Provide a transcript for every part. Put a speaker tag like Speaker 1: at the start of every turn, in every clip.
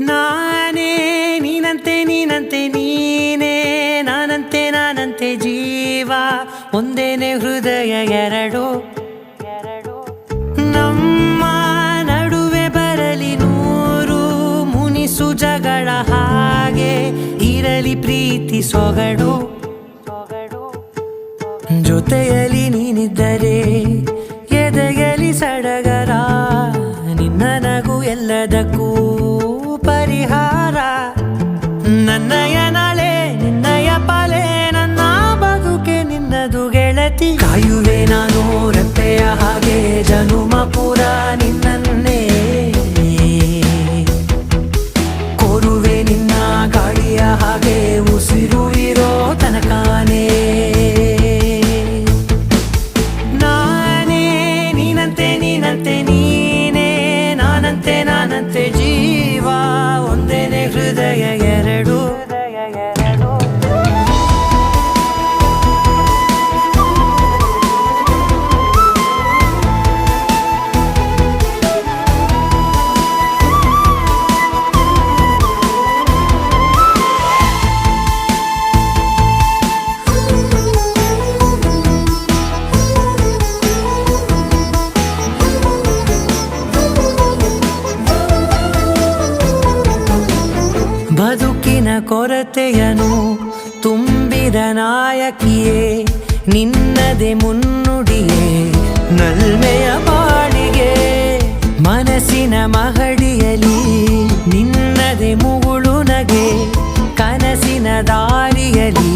Speaker 1: ನಾನೇ ನೀನಂತೆ ನೀನಂತೆ ನೀನೇ ನಾನಂತೆ ನಾನಂತೆ ಜೀವ ಒಂದೇನೆ ಹೃದಯ ಎರಡು ನಮ್ಮ ನಡುವೆ ಬರಲಿ ನೂರು ಮುನಿಸು ಜಗಳ ಹಾಗೆ ಇರಲಿ ಪ್ರೀತಿ ಸೊಗಡು ಜೊತೆಯಲ್ಲಿ ನೀನಿದ್ದರೆ ಎದೆಯಲಿ ಸಡಗರ ನಿನ್ನ ನಗು ಎಲ್ಲದಕ್ಕೂ ಪರಿಹಾರ ನನ್ನಯ ನಾಳೆ ನಿನ್ನಯ ಪಾಲೆ ನನ್ನ ಬದುಕೆ ನಿನ್ನದು ಗೆಳತಿ ಕಾಯುವೆ ನಾನು ರೆಪ್ಪೆಯ ಹಾಗೆ ಜನುಮ ಪೂರ ನಿನ್ನನ್ನೇ ಕೋರುವೆ ನಿನ್ನ ಗಾಳಿಯ ಹಾಗೆ ಉಸಿರು ಇರೋ ತನಕಾನೇ ನಾನೇ ನೀನಂತೆ ನೀನಂತೆ ನೀನೇ ನಾನಂತೆ ನಾನಂತೆ ಜೀವ ಒಂದೇನೆ ಹೃದಯ ಎರಡು ಬದುಕಿನ ಕೊರತೆಯನು ತುಂಬಿದ ನಾಯಕಿಯೇ ನಿನ್ನದೆ ಮುನ್ನುಡಿಯೇ ನಲ್ಮೆಯ ಬಾಳಿಗೆ ಮನಸ್ಸಿನ ಮಹಡಿಯಲಿ ನಿನ್ನದೆ ಮುಗುಳು ನಗೆ ಕನಸಿನ ದಾರಿಯಲಿ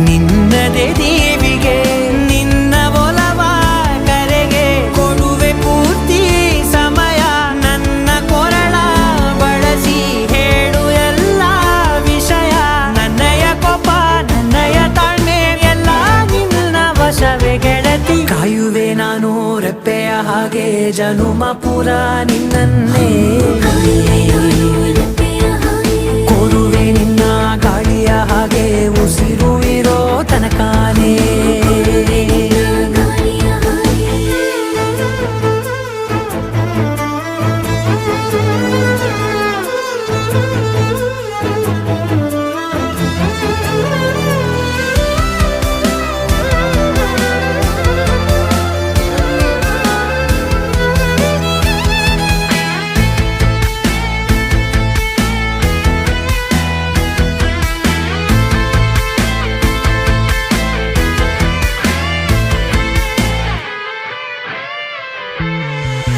Speaker 1: ನಿನ್ನದೆ ದೇವಿಗೆ ನಿನ್ನ ಒಲವ ಕರೆಗೆ ಕೊಡುವೆ ಪೂರ್ತಿ ಸಮಯ ನನ್ನ ಕೊರಳ ಬಳಸಿ ಹೇಳು ಎಲ್ಲ ವಿಷಯ ನನ್ನಯ ಕೋಪ ನನ್ನಯ ತಾಳ್ಮೆ ಎಲ್ಲ ನಿನ್ನ ವಶವೇ ಗೆಳತಿ ಕಾಯುವೆ ನಾನು ರೆಪ್ಪೆಯ ಹಾಗೆ ಜನುಮ ಪುರ ನಿನ್ನನ್ನೇ ಕೋರುವೆ ನಿನ್ನ ಗಾಳಿಯ ಹಾಗೆ ಉಸಿರು ಇರೋ ತನಕಾನೇ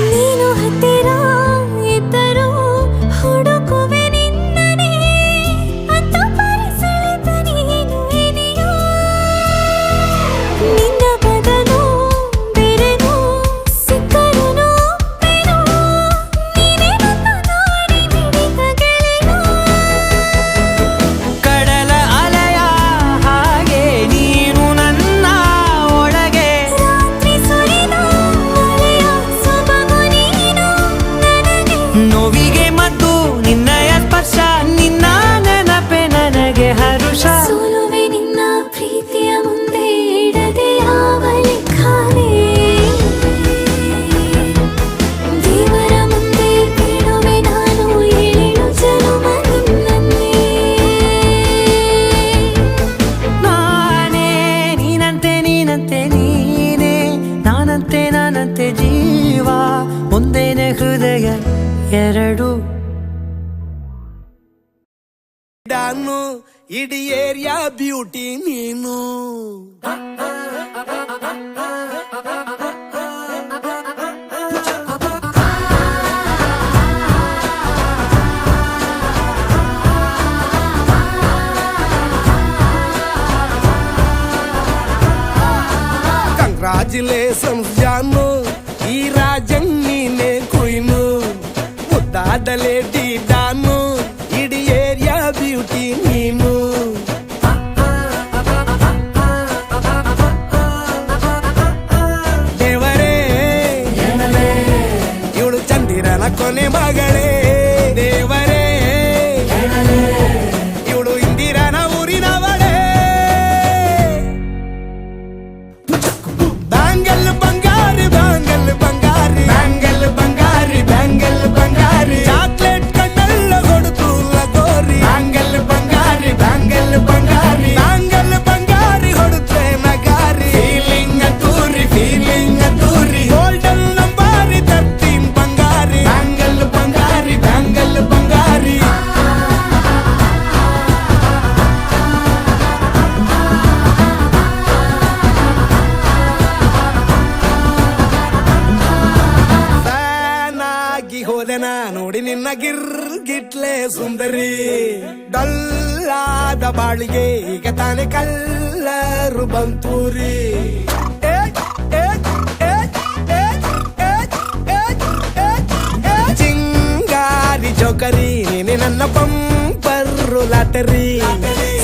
Speaker 2: ನೀನು ಹತ್ತಿರ ಇದ್ದರೂ ಹುಡುಕುವೆ ನಿನ್ನನೇ ಅಂತ ಪರಿಸೆಳೆತ ನೀನು ಇದೆಯೋ ನಿನ್ನ ಬದಲು ಬೇರೆನೋ ಸಿಕ್ಕರೂ ಬೇನೋ ನೀನೇ ನನ್ನ ನಾಡಿ ಮಿಡಿತ ಗೆಳೆಯೋ
Speaker 1: ಕಡಲ ಅಲೆಯ ಹಾಗೆ ನೀನು ನನ್ನ ಒಳಗೆ
Speaker 2: ರಾತ್ರಿ ಸುರಿದ ಮಳೆಯ ಸೊಬಗು ನೀನು ನನಗೆ
Speaker 1: ನೋವಿಗೆ ಮದ್ದು ನಿನ್ನಯ ಸ್ಪರ್ಶ ನಿನ್ನ ನೆನಪೆ ನನಗೆ ಹರುಷ
Speaker 2: ಸೋಲುವೆ ನಿನ್ನ ಪ್ರೀತಿಯ ಮುಂದೆ ಇಡದೆ ಯಾವ ಲೆಕ್ಕನೇ ದೇವರ ಮುಂದೆ ಬೇಡುವೆ ನಾನು ಏಳು ಜನುಮ ನಿನ್ನನ್ನೇ
Speaker 1: ನಾನೇ ನೀನಂತೆ ನೀನಂತೆ ನೀನೇ ನಾನಂತೆ ನಾನಂತೆ ಜೀವ ಒಂದೇನೆ ಹೃದಯ ಎರಡು
Speaker 3: ಡಾನು ಇಡೀ ಏರಿಯಾ ಬ್ಯೂಟಿ ನೀನು ಕಂಗ್ರಾಚುಲೇಷನ್ಸ್ ಜಾನು ಈ ರಾಜನ್ ನೀನೆ ಕುಯ್ನು ಮುದ್ದಾಡಲೇ ಡಿ ಡಾನು ಇಡೀ ಏರಿಯಾ ಬ್ಯೂಟಿ ನೀನು ದೇವರೇ ಇವಳು ಚಂದಿರನ ಕೊನೆ ಮಗಳೇ ದೇವರೇ ಇವಳು ಇಂದಿರನ ಊರಿನವಳೇ ಬ್ಯಾಂಗಲ್ ಬಂಗಾರಿ ಬ್ಯಾಂಗಲ್ ಬಂಗಾರಿ ಬ್ಯಾಂಗಲ್ ಬಂಗಾರಿ ಬ್ಯಾಂಗಲ್ ಬಂಗಾರಿ ಚಾಕ್ಲೇಟ್ ಕಣ್ಣೆಲ್ಲ ಕೊಡುತ್ತ ನಾ ನೋಡಿ ನಿನ್ನ ಗಿಟ್ಲೆ ಸುಂದರಿ ಡಲ್ಲಾದ ಬಾಳಿಗೆ ಈಗ ತಾನೆ ಕಲ್ಲರು ಬಂತೂರಿ ಚಿಂಗಾರಿ ಜೋಕರಿ ನೀನೆ ನನ್ನ ಬಂಪರು ಲಾಟರಿ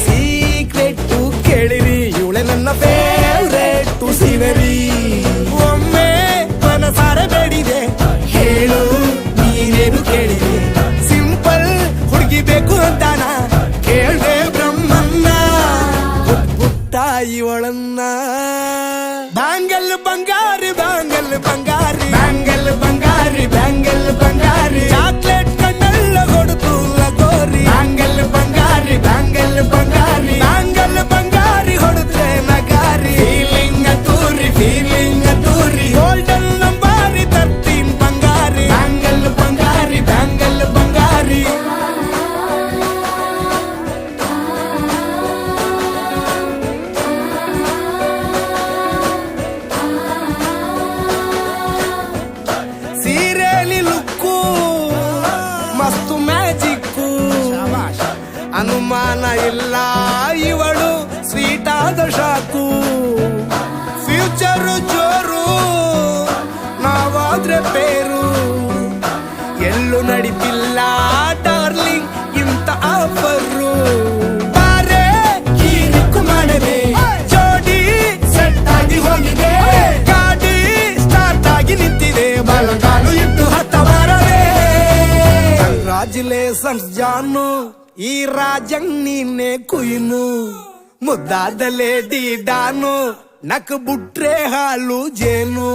Speaker 3: ಸೀಕ್ರೆಟ್ ಕೇಳಿರಿ ಇವಳೆ ನನ್ನ ಫೇವ್ರೆಟ್ ಸೀನರಿ ಒಮ್ಮೆ ಮನಸಾರೆ ಬೇಡಿದೆ ಹೇಳು ನೀನೇನು ಕೇಳಿದೆ ಸಿಂಪಲ್ ಹುಡುಗಿ ಬೇಕು ಅಂತಾನ ಕೇಳ್ದೆ ಬ್ರಹ್ಮನ್ನ ಪುಟ್ಟ ಇವಳನ್ನ ಬ್ಯಾಂಗಲ್ ಬಂಗಾರಿ ಬ್ಯಾಂಗಲ್ ಬಂಗಾರಿ ಬ್ಯಾಂಗಲ್ ಬಂಗಾರಿ ಬ್ಯಾಂಗಲ್ ಬಂಗಾರಿ ಚಾಕ್ಲೇಟ್ ಕಣ್ಣೆಲ್ಲ ಕೊಡುತ್ತು ಲಗೋರಿ ಬ್ಯಾಂಗಲ್ ಬಂಗಾರಿ ಬ್ಯಾಂಗಲ್ ಬಂಗಾರಿ ಬ್ಯಾಂಗಲ್ ಬಂಗಾರಿ ಹೊಡೆದ್ರೆ ನಗಾರಿ ಫೀಲಿಂಗ್ ತೂರಿ ಗೋಲ್ಡನ್ ನಂಬಾರಿ 13 ಬಂಗಾರಿ ಬ್ಯಾಂಗಲ್ ಬಂಗಾರಿ ಬ್ಯಾಂಗಲ್ ಬಂಗಾರಿ ಸೀರೆಲಿ ಲುಕ್ಕು ಮಸ್ತು ಮ್ಯಾಜಿಕ್ಕು ಅನುಮಾನ ಇಲ್ಲ ಇವಳು ಸ್ವೀಟ್ ಆದ ಶಾಕು ಫ್ಯೂಚರ್ ಜೋರು ನಾವಾದ್ರೆ ಬೇರು ಎಲ್ಲೂ ನಡೀತಿಲ್ಲ ಡಾರ್ಲಿಂಗ್ ಇಂತ ಆಫರು ಬಾರೆ ಹೀರಿಕ್ಕು ಮಾಡದೆ ಜೋಡಿ ಸೆಟ್ ಆಗಿ ಹೋಗಿದೆ ಗಾಡಿ ಸ್ಟಾರ್ಟ್ ಆಗಿ ನಿಂತಿದೆ ಬಲಗಾಲು ಇಟ್ಟು ಹತ್ತ ಬಾರವೇ ಕಂಗ್ರಾಚುಲೇಷನ್ಸ್ ಜಾನು ಈ ರಾಜಂಗ್ ನೀನೆ ಕುಯ್ನು ಮುದ್ದಾದ ಲೇಡಿ ಡಾನು ನಕ್ ಬುಟ್ರೆ ಹಾಲು ಜೇನು